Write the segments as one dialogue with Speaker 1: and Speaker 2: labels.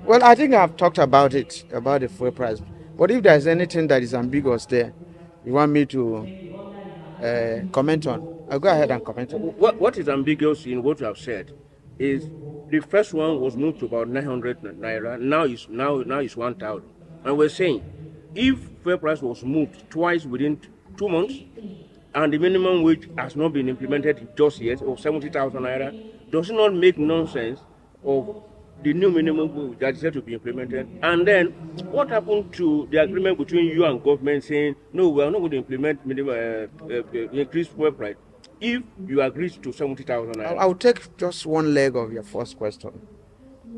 Speaker 1: Well, I think I've talked about it, about the fuel price. But if there's anything that is ambiguous there, you want me to comment on, I'll go ahead and comment on it.
Speaker 2: What is ambiguous in what you have said is the first one was moved to about 900 naira. Now is 1,000, and we're saying if fuel price was moved twice within 2 months, and the minimum wage has not been implemented just yet, of 70,000 naira, does it not make nonsense of the new minimum wage that is set to be implemented? And then, what happened to the agreement between you and government saying, no, we are not going to implement minimum increased fuel price if you agree to 70,000 naira?
Speaker 1: I'll take just one leg of your first question.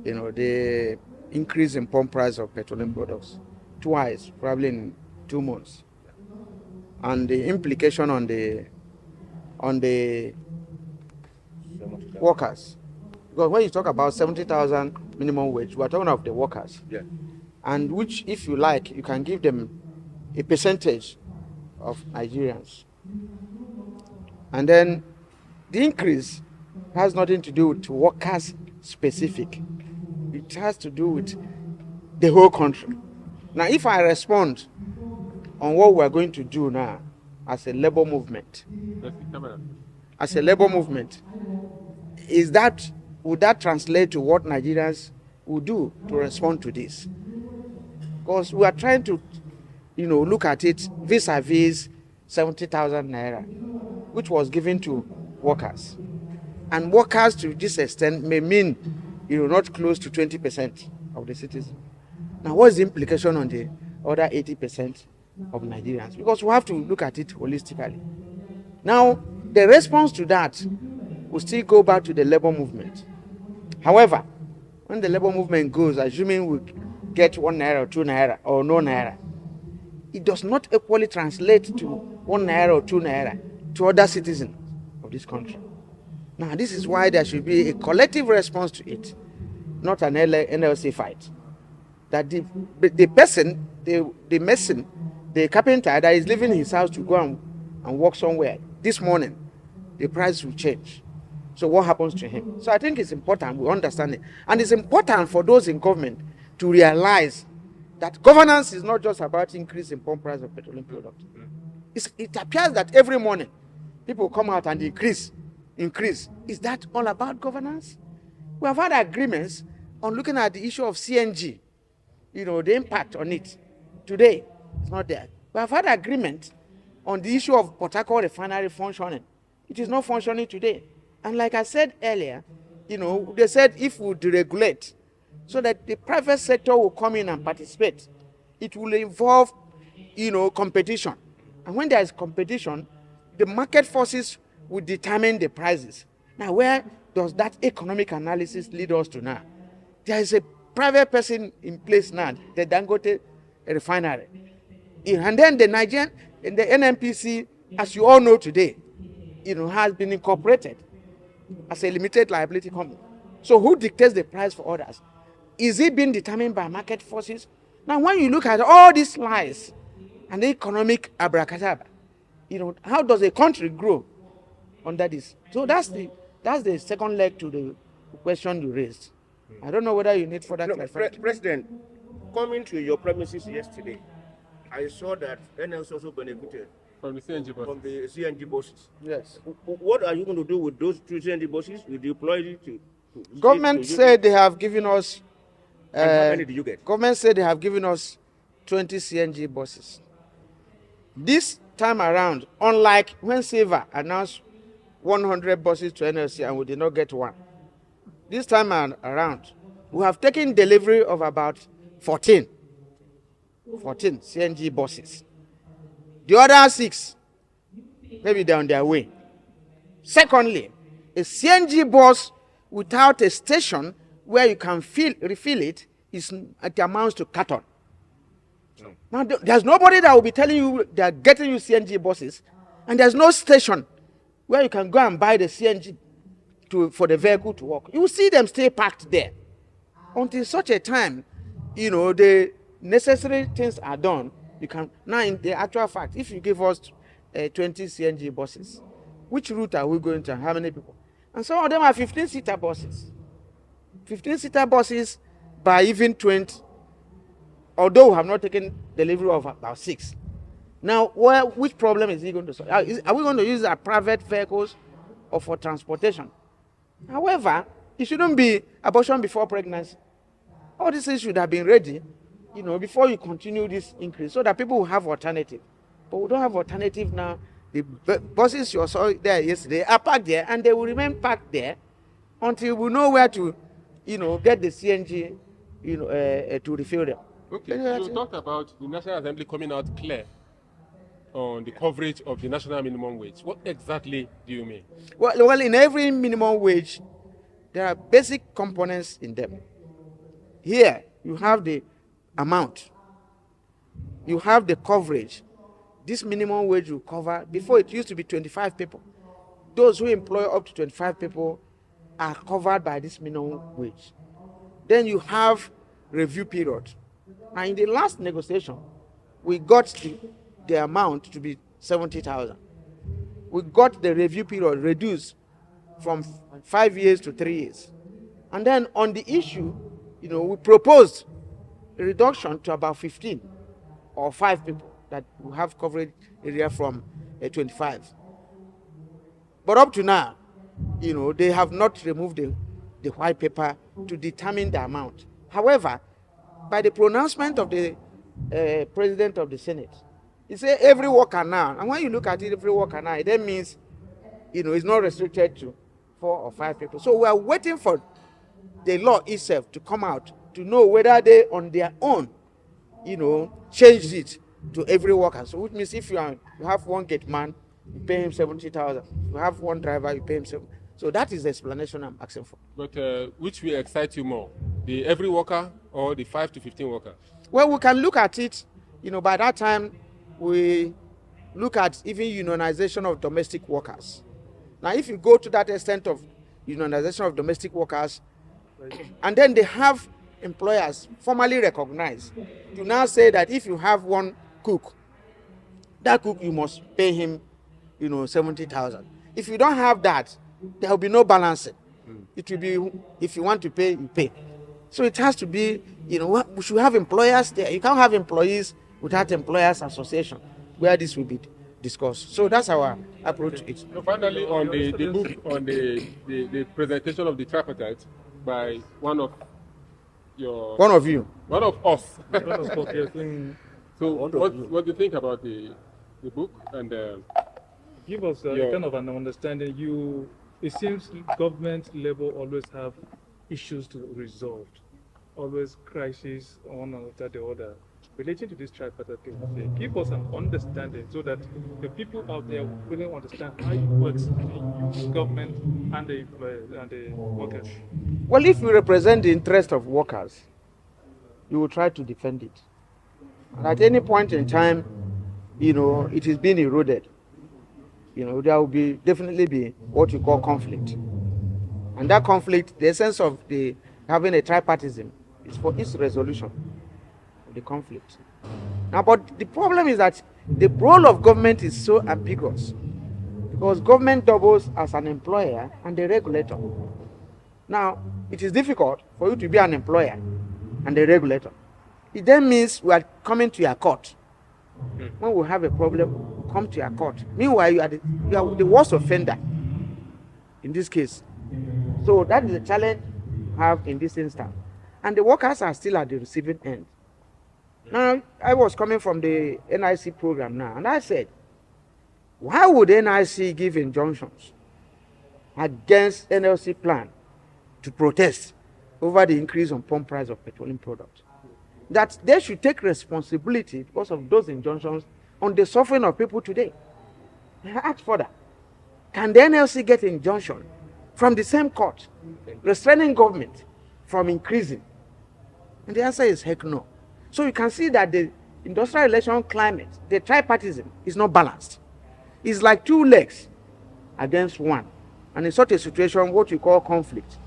Speaker 1: The increase in pump price of petroleum products twice, probably in 2 months, and the implication on the workers. Because when you talk about 70,000 minimum wage, we are talking of the workers.
Speaker 2: Yeah.
Speaker 1: And which, if you like, you can give them a percentage of Nigerians. And then the increase has nothing to do with workers specific. It has to do with the whole country. Now, if I respond on what we're going to do now as a labor movement, would that translate to what Nigerians will do to respond to this? Because we are trying to, look at it vis-a-vis 70,000 naira, which was given to workers. And workers to this extent may mean, not close to 20% of the citizens. Now, what is the implication on the other 80% of Nigerians? Because we have to look at it holistically. Now, the response to that will still go back to the labor movement. However, when the labor movement goes, assuming we get 1 naira or 2 naira or no naira, it does not equally translate to 1 naira or 2 naira to other citizens of this country. Now, this is why there should be a collective response to it, not an NLC fight. That the person, the mason, the carpenter that is leaving his house to go and work somewhere, this morning, the price will change. So what happens to him? So I think it's important we understand it. And it's important for those in government to realize that governance is not just about increasing pump price of petroleum products. It appears that every morning people come out and increase. Is that all about governance? We have had agreements on looking at the issue of CNG, the impact on it. Today, it's not there. We have had agreement on the issue of Port Harcourt refinery functioning. It is not functioning today. And like I said earlier, they said if we deregulate so that the private sector will come in and participate, it will involve, competition. And when there is competition, the market forces will determine the prices. Now, where does that economic analysis lead us to now? There is a private person in place now, the Dangote refinery. And then the Nigerian, the NNPC, as you all know today, has been incorporated as a limited liability company. So who dictates the price for others? Is it being determined by market forces? Now, when you look at all these lies and the economic abracadabra, how does a country grow under this? So that's the second leg to the question you raised. I don't know whether you need further clarification.
Speaker 2: President, coming to your premises yesterday, I saw that NLC also benefited
Speaker 3: from the
Speaker 2: CNG buses.
Speaker 1: Yes.
Speaker 2: What are you going to do with those 2 CNG buses? You deploy it to
Speaker 1: government said they have given us.
Speaker 2: How many did you get?
Speaker 1: Government said they have given us 20 CNG buses. This time around, unlike when Silver announced 100 buses to NLC and we did not get one, this time around, we have taken delivery of about 14 CNG buses. The other 6, maybe they're on their way. Secondly, a CNG bus without a station where you can refill it amounts to carton. Now, there's nobody that will be telling you they're getting you CNG buses, and there's no station where you can go and buy the CNG for the vehicle to work. You will see them stay parked there until such a time, the necessary things are done. You can now, in the actual fact, if you give us 20 CNG buses, which route are we going to? How many people? And some of them are 15-seater buses. 15-seater buses by even 20, although we have not taken delivery of about 6. Now, which problem is he going to solve? Are we going to use our private vehicles or for transportation? However, it shouldn't be abortion before pregnancy. All these things should have been ready, before you continue this increase, so that people will have alternative. But we don't have alternative now. The buses you saw there yesterday are parked there, and they will remain parked there until we know where to, get the CNG, to refill them.
Speaker 3: Okay, you talked about the National Assembly coming out clear on the coverage of the national minimum wage. What exactly do you mean?
Speaker 1: Well, in every minimum wage, there are basic components in them. Here, you have the amount. You have the coverage. This minimum wage will cover, before it used to be 25 people. Those who employ up to 25 people are covered by this minimum wage. Then you have review period. Now, in the last negotiation, we got the amount to be 70,000. We got the review period reduced from 5 years to 3 years. And then on the issue, we proposed a reduction to about 15 or 5 people that will have coverage area from 25. But up to now, they have not removed the white paper to determine the amount. However, by the pronouncement of the President of the Senate, he said every worker now, and when you look at it, every worker now, that means, it's not restricted to 4 or 5 people. So we are waiting for the law itself to come out to know whether they, on their own, changed it to every worker. So which means if you have one gate man, you pay him 70,000. You have one driver, you pay him 7. So that is the explanation I'm asking for.
Speaker 3: But which will excite you more, the every worker or the 5 to 15 worker?
Speaker 1: Well, we can look at it. By that time, we look at even unionization of domestic workers. Now, if you go to that extent of unionization of domestic workers, and then they have employers formally recognized, you now say that if you have one cook, that cook you must pay him, 70,000. If you don't have that, there will be no balancing. It will be, if you want to pay, you pay. So it has to be, we should have employers there. You can't have employees without employers association where this will be discussed. So that's our approach to it.
Speaker 3: So finally, on the book, on the presentation of the tripartite by one of your...
Speaker 1: One of you.
Speaker 3: One of us. So what do you think about the book? And
Speaker 4: give us kind of an understanding. It seems government level always have issues to resolve, always crises one after the other. Relating to this tripartite thing, give us an understanding so that the people out there really understand how it works in the government and the workers.
Speaker 1: Well, if you represent the interest of workers, you will try to defend it. And at any point in time, it is being eroded. There will definitely be what you call conflict. And that conflict, the essence of having a tripartism is for its resolution of the conflict. Now, but the problem is that the role of government is so ambiguous because government doubles as an employer and a regulator. Now, it is difficult for you to be an employer and a regulator. It then means we are coming to your court. When we have a problem, we come to your court. Meanwhile, you are the worst offender in this case. So that is the challenge we have in this instance. And the workers are still at the receiving end. Now, I was coming from the NIC program now, and I said, why would NIC give injunctions against NLC plan to protest over the increase on pump price of petroleum products? That they should take responsibility because of those injunctions on the suffering of people today. I asked further, can the NLC get injunction from the same court restraining government from increasing? And the answer is heck no. So you can see that the industrial relation climate, the tripartism, is not balanced. It's like 2 legs against 1. And in such a situation, what you call conflict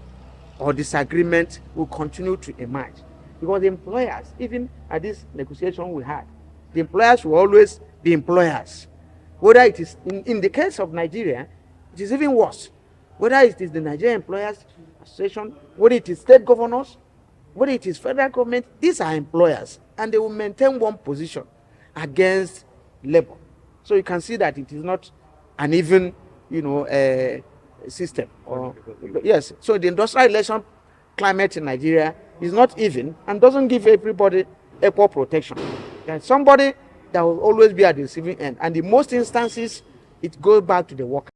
Speaker 1: or disagreement will continue to emerge. Because the employers, even at this negotiation we had, the employers will always be employers. Whether it is, in the case of Nigeria, it is even worse. Whether it is the Nigerian Employers Association, whether it is state governors, whether it is federal government, these are employers, and they will maintain one position against labor. So you can see that it is not an even, system. Yes. So the industrial relation climate in Nigeria is not even and doesn't give everybody equal protection. There's somebody that will always be at the receiving end, and in most instances, it goes back to the worker.